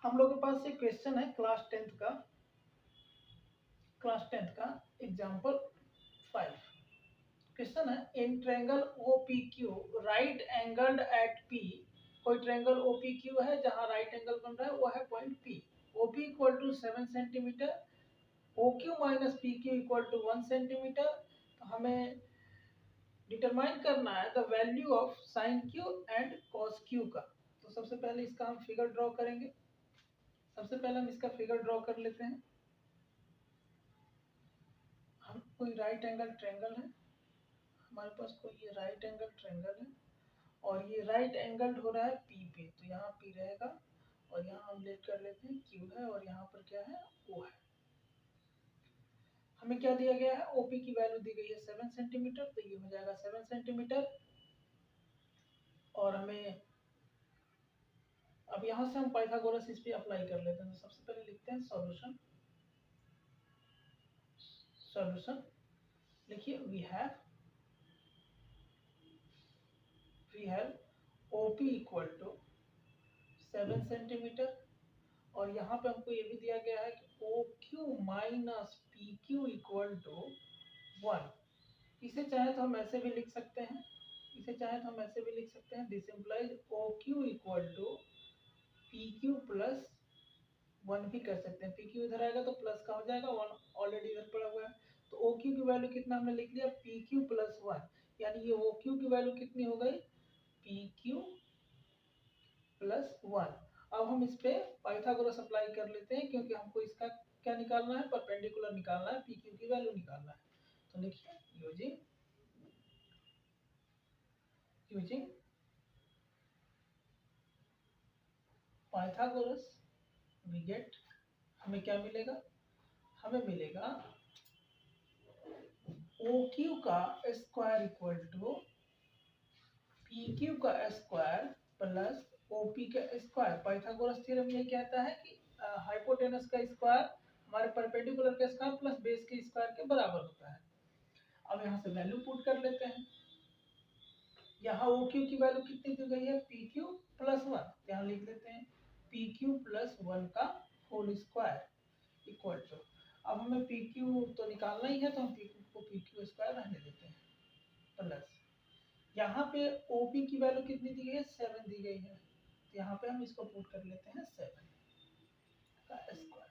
हम लोग के पास एक क्वेश्चन है क्लास टेंथ का एग्जाम्पल 5। क्वेश्चन है in triangle OPQ right angled at P। कोई ट्रायंगल OPQ है जहां राइट एंगल बन रहा है, वो है point P। OP equal to 7 centimetre, OQ minus PQ equal to 1 centimetre. तो हमें डिटरमाइन करना है the value of sine Q and cos Q का। तो सबसे पहले इसका हम फिगर ड्रॉ करेंगे। सबसे पहले हम इसका फिगर ड्रॉ कर लेते हैं। हम कोई राइट एंगल ट्रायंगल है, हमारे पास कोई ये राइट एंगल ट्रायंगल है और ये राइट एंगल हो रहा है P पे। तो यहाँ P रहेगा और यहाँ हम लेट कर लेते हैं Q है और यहाँ पर क्या है, O है। हमें क्या दिया गया है, OP की वैल्यू दी गई है 7 सेंटीमीटर, तो ये हो जाएगा 7 सेंटीमीटर। और हमें अब यहाँ से हम पाइथागोरस इस पे अप्लाई कर लेते हैं। तो सबसे पहले लिखते हैं सॉल्यूशन। लिखिए we have OP equal to 7 centimetre और यहाँ पे हमको ये भी दिया गया है कि OQ minus PQ equal to 1। इसे चाहे तो हम ऐसे भी लिख सकते हैं, this implies OQ equal to PQ plus 1 भी कर सकते हैं। PQ इधर आएगा तो प्लस का हो जाएगा, 1 ऑलरेडी इधर पड़ा हुआ है। तो OQ की वैल्यू कितना हमने लिख लिया, PQ प्लस 1, यानी ये OQ की वैल्यू कितनी हो गई, PQ प्लस 1। अब हम इस पे पाइथागोरस अप्लाई कर लेते हैं क्योंकि हमको इसका क्या निकालना है, परपेंडिकुलर निकालना है, PQ की वैल्यू निकालना है। तो लिखिए यूजिंग पाइथागोरस वी गेट, हमें क्या मिलेगा, हमें मिलेगा OQ का स्क्वायर इक्वल टू PQ का स्क्वायर प्लस OP का स्क्वायर। पाइथागोरस थ्योरम ये कहता है कि हाइपोटेनस का स्क्वायर हमारे परपेंडिकुलर के स्क्वायर प्लस बेस के स्क्वायर के बराबर होता है। अब यहाँ से वैल्यू पुट कर लेते हैं। यहाँ OQ की वैल्यू कितनी दी गई है, PQ प्लस 1। यहाँ लिख लेते हैं PQ प्लस 1 का होल स्क्वायर इक्वल टू, अब हमें PQ तो निकालना ही है तो हम PQ को PQ स्क्वायर रहने देते हैं प्लस, यहाँ पे OP की वैल्यू कितनी दी गई है, 7 दी गई है। तो यहाँ पे हम इसको पुट कर लेते हैं 7 का स्क्वायर।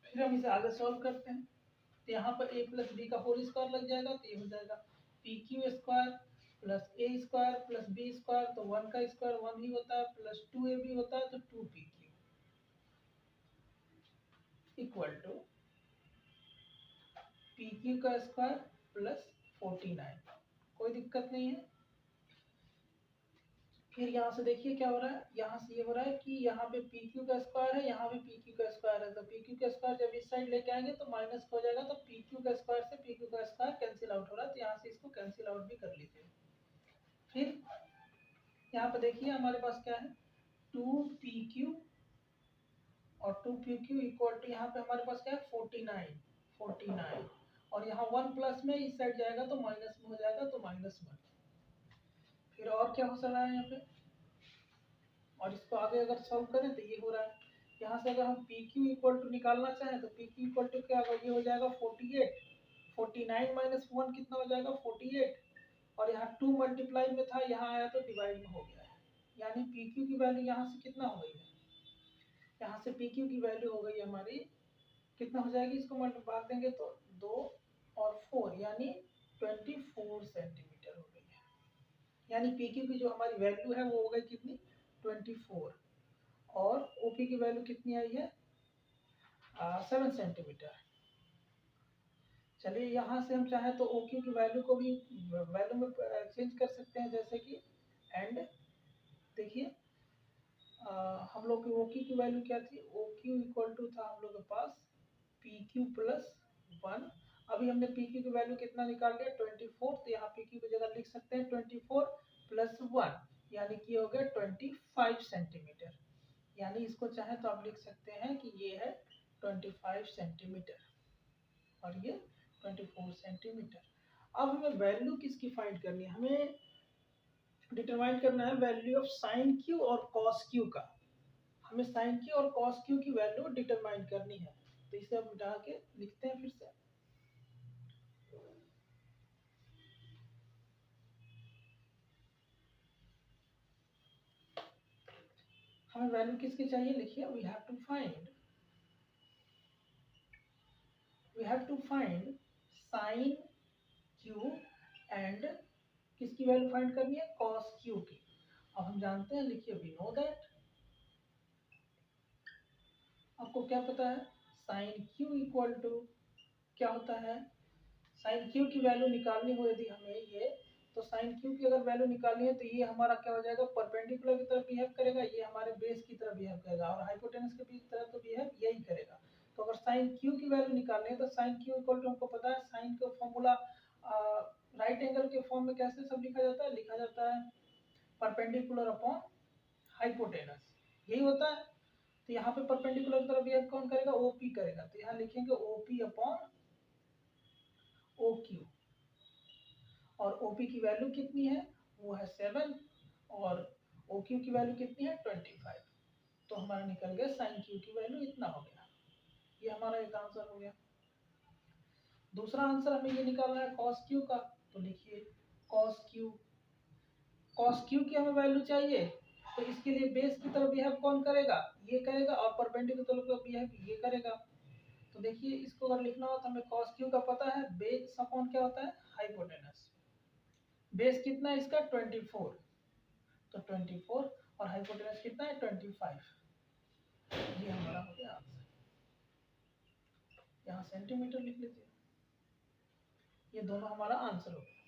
फिर हम इसे आगे सॉल्व करते हैं। तो यहाँ पर a प्लस बी का होल स्क्वायर लग जाएगा, तो ये हो जाएगा PQ square plus A square plus B square. तो 1 का स्क्वायर 1 ही होता है, प्लस 2AB होता है, तो 2PQ इक्वल टू PQ का स्क्वायर प्लस 49। कोई दिक्कत नहीं है। फिर यहाँ से देखिए क्या हो रहा है, यहाँ से ये हो रहा है कि यहाँ पे PQ का स्क्वायर है, यहाँ भी PQ का स्क्वायर है। तो PQ का स्क्वायर जब इस साइड लेके आएंगे तो माइनस हो जाएगा, तो PQ का स्क्वायर से PQ का स्क्वायर कैंसिल आउट हो रहा है। तो यहाँ से इसको कैंसिल आउट भी कर लीजिए। फिर यहाँ पे देखिए हमारे पास क्या है, 2PQ और 2PQ इक्वल टू, यहाँ पे हमारे पास क्या है, 49 और यहाँ 1 प्लस में इस साइड जाएगा तो माइनस में हो जाएगा, तो -1। फिर और क्या हो रहा है यहाँ पे, और इसको आगे अगर सॉल्व करें तो ये हो रहा है। यहाँ से अगर हम PQ इक्वल टू निकालना चाहें तो PQ इक्वल टू क्या होगा, ये हो जाएगा 48। 49 माइनस 1 कितना हो जाएगा, 48। और यहाँ 2 मल्टीप्लाई में था, यहाँ आया तो डिवाइड में हो गया है, यानी PQ की वैल्यू यहाँ से कितना हो गई है, यहाँ से PQ की वैल्यू हो गई हमारी कितना हो जाएगी, इसको मल्टीप्लाई देंगे तो 2 और 4 यानी 24 सेंटीमीटर हो गई है। यानी PQ की जो हमारी वैल्यू है वो हो गई कितनी, 24। और OP की वैल्यू कितनी आई है, 7 सेंटीमीटर। चलिए यहाँ से हम चाहे तो OQ की वैल्यू को भी वैल्यू में चेंज कर सकते हैं, जैसे कि एंड देखिए हम लोग की OQ की वैल्यू क्या थी, OQ इक्वल टू था हम लोग के पास PQ प्लस 1। अभी हमने PQ की वैल्यू कितना निकाल लिया, 24। तो यहाँ PQ की जगह लिख सकते हैं 24 प्लस 1, यानी कि हो गया 25 सेंटीमीटर। यानी इसको चाहे तो आप लिख सकते हैं कि ये है 25 सेंटीमीटर और ये 24 सेंटीमीटर। अब हमें वैल्यू किसकी फाइंड करनी है, हमें डिटरमाइन करना है वैल्यू ऑफ साइन Q और कॉस Q का। हमें साइन की और कॉस क्यू की वैल्यू डिटरमाइन करनी है। तो इसे अब मिटा के लिखते हैं फिर से। हमें वैल्यू किसकी चाहिए, लिखिए we have to find sine Q and किसकी वैल्यू फाइंड करनी है, कॉस क्यू की। अब हम जानते हैं, लिखिए वी नो दैट, आपको क्या पता है, साइन क्यू इक्वल टू क्या होता है, साइन क्यू की वैल्यू निकालनी हो यदि हमें ये, तो साइन क्यू की अगर वैल्यू निकालनी है तो ये हमारा क्या हो जाएगा, परपेंडिकुलर की तरफ बिहेव करेगा, ये हमारे बेस की तरफ बिहेव करेगा, और हाइपोटेनस के बीच तरफ तो बिहेव यही करेगा। तो अगर साइन क्यू की वैल्यू निकालनी है तो साइन क्यू इक्वल टू हमको पता है, साइन का फॉर्मूला राइट एंगल के फॉर्म में कैसे सब लिखा जाता है, लिखा जाता है परपेंडिकुलर अपॉन हाइपोटेनस, यही होता है। तो यहाँ पे परपेंडिकुलर की तरफ बिहेव कौन करेगा, ओपी करेगा, तो यहाँ लिखेंगे ओपी अपॉन ओ क्यू, और ओपी की वैल्यू कितनी है, वो है 7, और ओ क्यू की वैल्यू कितनी है 25। तो हमारा निकल गया साइन क्यू की वैल्यू इतना हो गया। ये हमारा एक आंसर हो गया। दूसरा आंसर हमें ये निकालना है कॉस क्यू का। तो लिखिए कॉस क्यू की हमें वैल्यू चाहिए, तो इसके लिए बेस की तरफ बिहेव कौन करेगा, ये करेगा, और परपेंडिकुलर की तरफ बिहेव ये करेगा। तो देखिए इसको अगर लिखना हो तो हमें कॉस क्यू का पता है, बेस अपॉन क्या होता है, हाइपोटेनस। बेस कितना है इसका 24, तो 24 और हाइपोटेनस कितना है 25। ये हमारा हो गया आंसर। यहाँ सेंटीमीटर लिख लेते हैं, ये दोनों हमारा आंसर हो गया।